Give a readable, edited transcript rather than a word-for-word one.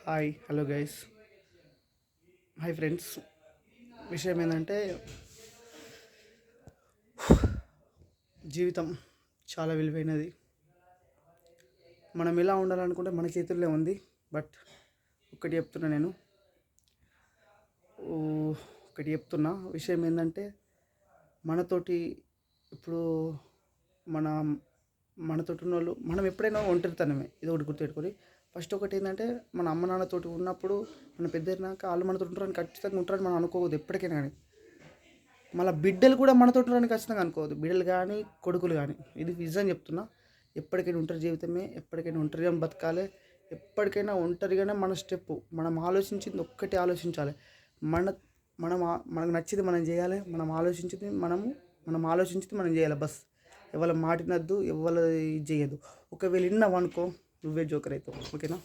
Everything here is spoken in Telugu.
Hi hello guys. Hi friends. విషయం ఏంటంటే జీవితం చాలా విలువైనది. మనం ఎలా ఉండాలనుకుంటే మన చేతుల్లో ఉంది. బట్ ఒకటి చెప్తున్నా నేను ఒకటి చెప్తున్నా విషయం ఏంటంటే మనతోటి ఇప్పుడు మన మనతోటి ఉన్న వాళ్ళు మనం ఎప్పుడైనా ఒంటరితనమే. ఇది ఒకటి గుర్తుపెట్టుకొని ఫస్ట్ ఒకటి ఏంటంటే మన అమ్మ నాన్నతోటి ఉన్నప్పుడు మన పెద్ద అయినాక వాళ్ళు మనతో ఉంటారని ఖచ్చితంగా ఉంటారని మనం అనుకోవద్దు ఎప్పటికైనా కానీ. మళ్ళీ బిడ్డలు కూడా మనతో ఉంటారని ఖచ్చితంగా అనుకోవద్దు. బిడ్డలు కానీ కొడుకులు కానీ ఇది నిజం చెప్తున్నా. ఎప్పటికైనా ఒంటరి జీవితమే. ఎప్పటికైనా ఒంటరిగా బతకాలి. ఎప్పటికైనా ఒంటరిగానే మన స్టెప్. మనం ఆలోచించింది ఒక్కటి ఆలోచించాలి. మన మనకు నచ్చింది మనం చేయాలి. మనం ఆలోచించింది మనం చేయాలి బస్. ఎవరి మాట వినద్దు, ఎవరు ఇది చేయద్దు. ఒకవేళ విన్నావు అనుకో నువ్వే జోకర్ అవుతావు. ఓకేనా?